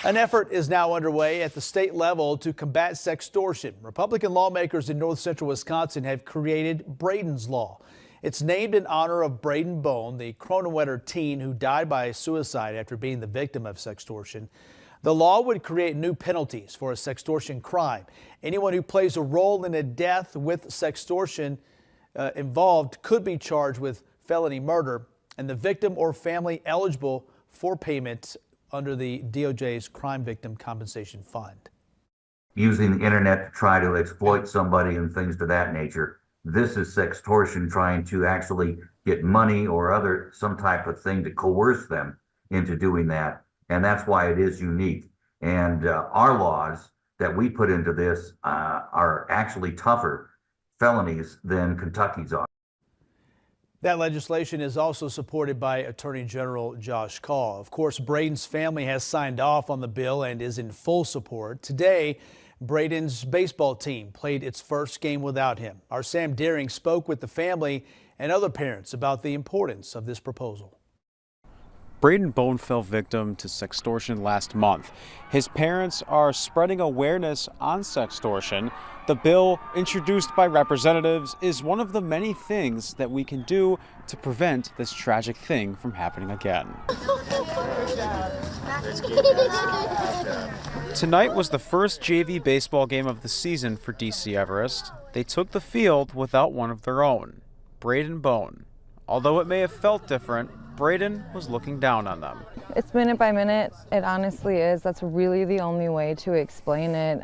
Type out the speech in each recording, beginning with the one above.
An effort is now underway at the state level to combat sextortion. Republican lawmakers in north central Wisconsin have created Bradyn's Law. It's named in honor of Bradyn Bohn, the Cronewetter teen who died by suicide after being the victim of sextortion. The law would create new penalties for a sextortion crime. Anyone who plays a role in a death with sextortion involved could be charged with felony murder, and the victim or family eligible for payment under the DOJ's Crime Victim Compensation Fund. Using the internet to try to exploit somebody and things to that nature. This is sextortion, trying to actually get money or some type of thing to coerce them into doing that. And that's why it is unique. And our laws that we put into this are actually tougher felonies than Kentucky's are. That legislation is also supported by Attorney General Josh Kaul. Of course, Bradyn's family has signed off on the bill and is in full support. Today, Bradyn's baseball team played its first game without him. Our Sam Deering spoke with the family and other parents about the importance of this proposal. Bradyn Bohn fell victim to sextortion last month. His parents are spreading awareness on sextortion. The bill, introduced by representatives, is one of the many things that we can do to prevent this tragic thing from happening again. Tonight was the first JV baseball game of the season for DC Everest. They took the field without one of their own, Bradyn Bohn. Although it may have felt different, Bradyn was looking down on them. It's minute by minute. It honestly is. That's really the only way to explain it.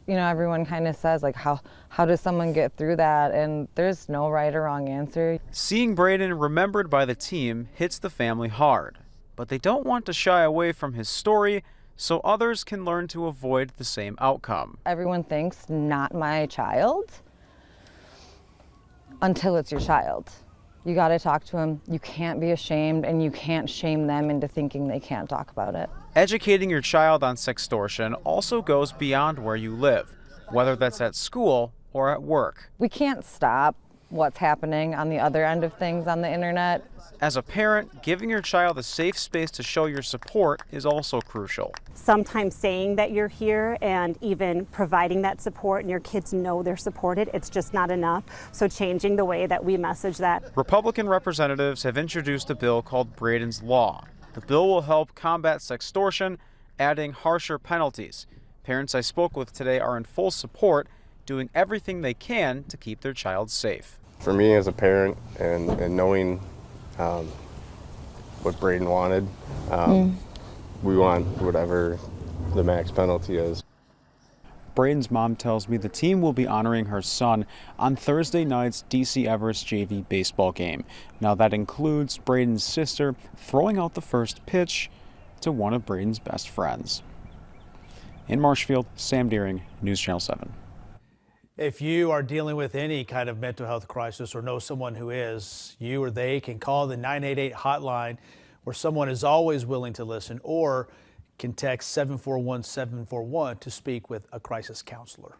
You know, everyone kind of says, like, how does someone get through that? And there's no right or wrong answer. Seeing Bradyn remembered by the team hits the family hard, but they don't want to shy away from his story so others can learn to avoid the same outcome. Everyone thinks, not my child, until it's your child. You got to talk to them. You can't be ashamed, and you can't shame them into thinking they can't talk about it. Educating your child on sextortion also goes beyond where you live, whether that's at school or at work. We can't stop what's happening on the other end of things on the internet. As a parent, giving your child a safe space to show your support is also crucial. Sometimes saying that you're here and even providing that support and your kids know they're supported, it's just not enough. So changing the way that we message that. Republican representatives have introduced a bill called Bradyn's Law. The bill will help combat sextortion, adding harsher penalties. Parents I spoke with today are in full support, doing everything they can to keep their child safe. For me as a parent and knowing what Bradyn wanted, we want whatever the max penalty is. Bradyn's mom tells me the team will be honoring her son on Thursday night's DC Everest JV baseball game. Now that includes Bradyn's sister throwing out the first pitch to one of Bradyn's best friends. In Marshfield, Sam Deering, News Channel 7. If you are dealing with any kind of mental health crisis or know someone who is, you or they can call the 988 hotline where someone is always willing to listen, or can text 741-741 to speak with a crisis counselor.